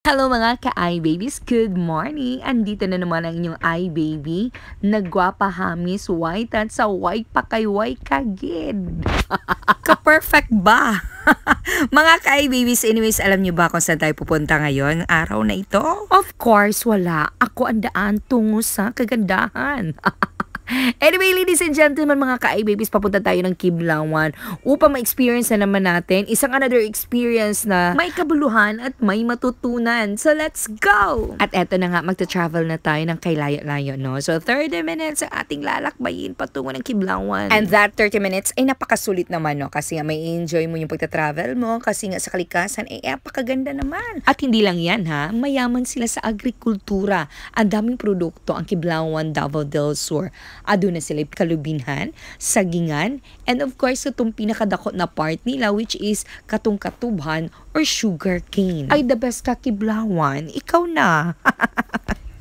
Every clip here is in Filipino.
Hello mga ka-iBabies, good morning! Andito na naman ang inyong iBaby, nagwapa hamis, white at sa white pa kay white kagid. Ka-perfect ba? Mga ka-iBabies, anyways, alam niyo ba kung saan tayo pupunta ngayon, araw na ito? Of course, wala. Ako ang daan tungo sa kagandahan. Anyway, ladies and gentlemen, mga ka-iBabies, papunta tayo ng Kiblawan upang ma-experience na naman natin isang another experience na may kabuluhan at may matutunan. So, let's go! At eto na nga, magta-travel na tayo ng kay layo-layo, no? So, 30 minutes ang ating lalakbayin patungo ng Kiblawan. And that 30 minutes ay napakasulit naman, no? Kasi nga may enjoy mo yung pagta-travel mo, kasi nga sa kalikasan ay napakaganda naman. At hindi lang yan, ha? Mayaman sila sa agrikultura. Ang daming produkto ang Kiblawan, Davao del Sur. Ado na sila kalubinhan, sagingan, and of course, itong pinakadakot na part nila which is katong katubhan or sugar cane. Ay, the best ka Kiblawan, ikaw na!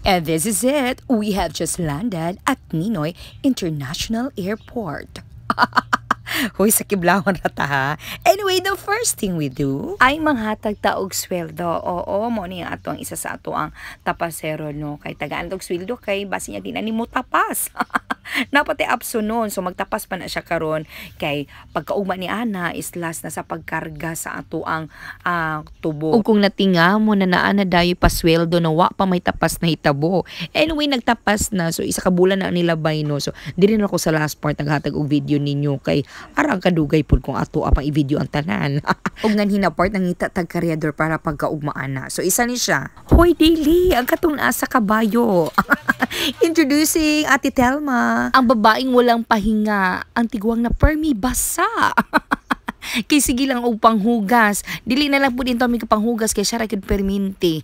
And this is it. We have just landed at Ninoy International Airport. Hoy, sa Kiblawan rata ha. Anyway, the first thing we do ay manghatag taog sweldo. Oo, mo ni ato ang isa sa ato ang tapasero, no? Kay tagaan tog sweldo kay basi niya din mo tapas. Napati apso nun. So magtapas pa na siya karon kay pagkaugma ni Ana is last na sa pagkarga sa ato ang tubo. Ug kung natinga mo na naa na dayo pa sweldo na wa pa may tapas na hitabo. Anyway, nagtapas na. So isa ka bulan na nila bay, no? So diri na ako sa last part naghatag og video ninyo kay arang kadugay pud kung ato apang i-video ang tanan. Ug ngan hinaport nangita tag karyador para pagkaugmaan na. So isa ni siya. Hoy Daily, ang katong asa kabayo. Introducing Ate Telma, ang babaeng walang pahinga, ang tiguang na permi basa. Kay sige lang og panghugas. Dili na lang pud into mi panghugas kay siya ra gyud perminti.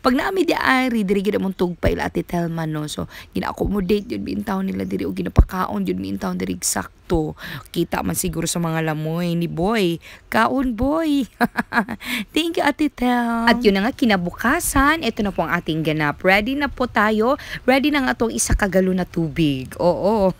Pag naami di ari diri gyud among tugpay la Ate Telma, no. So gina-accommodate yun bintaw nila diri og ginapakaon yun bintaw diri sakto. Kita man siguro sa mga lamoy ni Boy. Kaon Boy. Thank you Ate Tel. At yun na nga kinabukasan, ito na po ang ating ganap. Ready na po tayo. Ready na nga atong isa ka galon na tubig. Oo.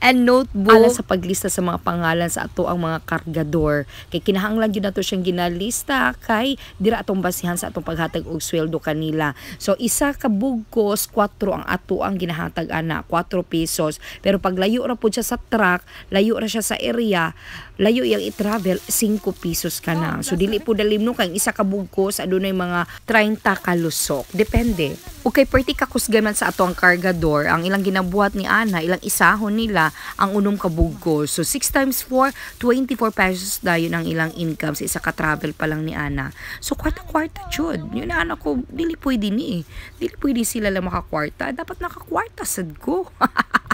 And notebook ala sa paglista sa mga pangalan sa ato ang mga kargador kay kinahanglan gyud nato siyang ginalista kay dira atong basihan sa atong paghatag og sweldo kanila. So isa ka bugkos 4 ang ato ang ginahatag ana, 4 pesos. Pero pag layo ra pud siya sa truck, layo ra siya sa area, layo yang i-travel 5 pesos ka na. So dili po dalim no kay isa ka bugkos adunay mga 30 ka lusok. Depende. Okay, perti ka kusgaman sa ato ang kargador, ang ilang ginabuhat ni Ana, ilang isahon nila ang unom ka bugkos. So 6 times 4, 24 pesos dayon ang ilang income sa isa ka travel pa lang ni Ana. So kwarta-kwarta jud. Yun na anak ko, dili pwede ni. Dili pwede sila lang makakwarta. Dapat nakakwarta sad ko.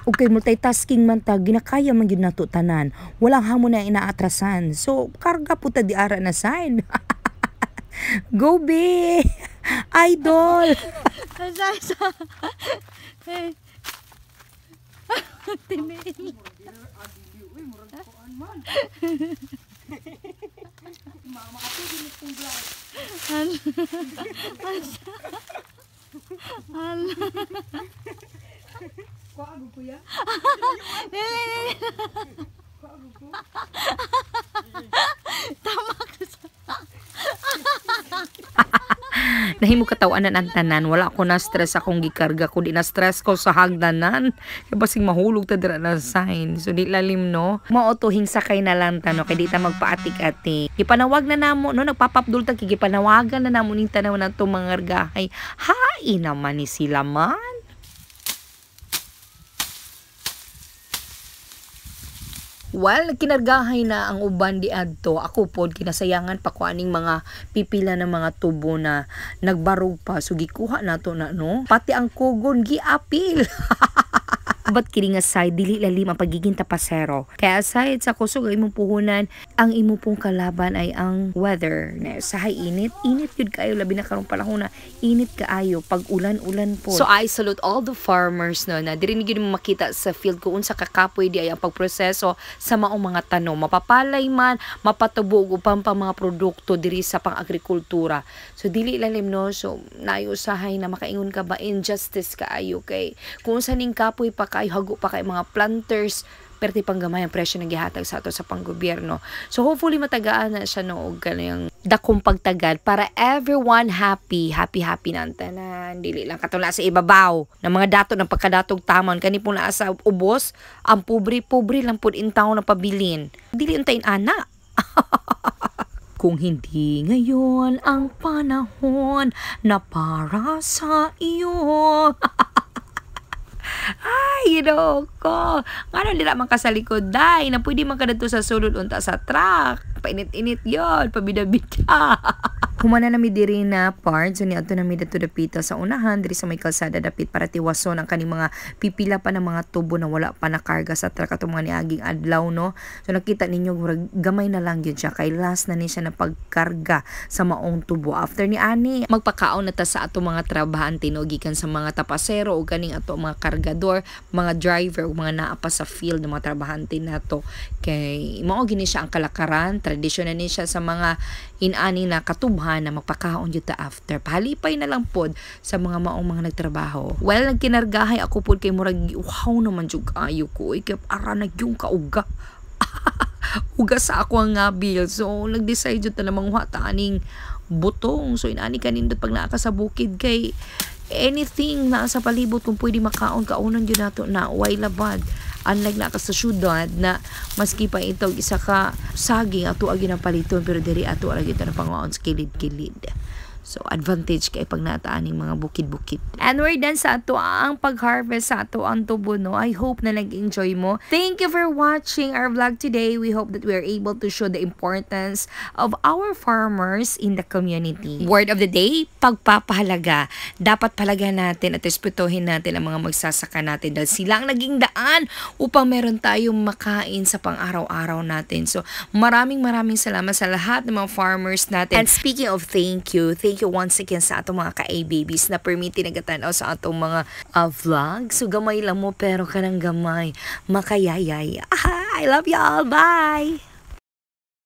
Okay, multitasking man ta, ginakaya man gyud nato tanan. Walang hamon na inaatrasan. So karga puta di ara na sign. Go be. Idol. Nahimo katawanan ang tanan, wala ko na stress akong gikarga ko, di na stress ko sa hagdanan kay basing mahulog ta dira na sign. So di lalim no, mao to hingsakay na lang ta no kay di ta magpaatik-atik. Gipanawag na namo no, nagpapapdul ta kay gipanawagan na namo ning tanaw nato mga argahay. Hay naman ni sila man. Well, kinargahay na ang uban di adto. Ako pod kinasayangan pa ko aning mga pipila ng mga tubo na nagbarog pa. So gikuha nato na no. Pati ang kugon giapil. But kidding aside, dili lalim ang pagiging tapasero. Kaya aside sa kusog imong puhunan, ang imo pong kalaban ay ang weather. Sa init, init yun kayo. Labi na karong panahon na init kaayo. Pag ulan-ulan po. So I salute all the farmers no, na diri ni gyud mo makita sa field ko unsa kakapoy di ay ang pagproseso sa maong mga tanom. Mapapalay man, mapatubog upang pa mga produkto diri sa pang-agrikultura. So dili lalim no. So nayusahay na makaingon ka ba injustice kaayo kay kung sa ning kapoy pa kay hago pa kay mga planters perti panggamay ang presyo ng gihatag sa ato sa panggobyerno. So hopefully matagaan na siya no og kanang dakong pagtagad para everyone happy nang tanan. Dili lang katula sa ibabaw ng mga dato ng pagkadatog tamon kani pong naa sa ubos ang pobre lang pud intaw na pabilin. Dili untayin ana. Kung hindi ngayon ang panahon na para sa iyo. Ay, ko. Ngano dira man ka sa likod, day, na pwede man ka dito sa sulod unta sa truck. Painit-init yon, pabida-bida. Humana na mi diri na part, so ni adto na mi dito dapita sa unahan diri sa may kalsada dapit para tiwason ang kaning mga pipila pa ng mga tubo na wala pa nakarga sa truck atong mga niaging adlaw no. So nakita ninyo gamay na lang gyud siya kay last na ni siya na pagkarga sa maong tubo. After ni ani magpakaon na ta sa ato mga trabahante no gikan sa mga tapasero o ganing ato mga kargador, mga driver o mga naa pa sa field ng mga trabahante nato. Kay mao gini siya ang kalakaran, tradisyon na ni siya sa mga inani na katubhan na magpakaon jud ta after. Pahalipay na lang pod sa mga maong mga nagtrabaho. Well, nagkinargahay ako pod kay murag wow naman jud ayo ko. Kay ara na yung kauga. Uga sa ako ang bill. So nag-decide jud ta na manghuha ta aning butong. So inani kanindot pag naa ka sa bukid kay anything na sa palibot kung pwede makaon kaunon jud nato na way labad. Unlike na ka sa syudad na maski pa ito isa ka saging ato agi na paliton pero diri ato agi ta na panguon sa kilid-kilid. So, advantage kay pag nataaning mga bukid-bukid. And we're done sa ato ang pag-harvest sa ato ang tubo, no? I hope na nag-enjoy mo. Thank you for watching our vlog today. We hope that we are able to show the importance of our farmers in the community. Word of the day, pagpapahalaga. Dapat palaga natin at respetuhin natin ang mga magsasaka natin dahil sila ang naging daan upang meron tayong makain sa pang-araw-araw natin. So, maraming salamat sa lahat ng mga farmers natin. And speaking of thank you once again sa atong mga ka-A-babies na permiti nagatanaw sa atong mga vlog. So, gamay lang mo pero kanang gamay. Makayayay. I love y'all. Bye!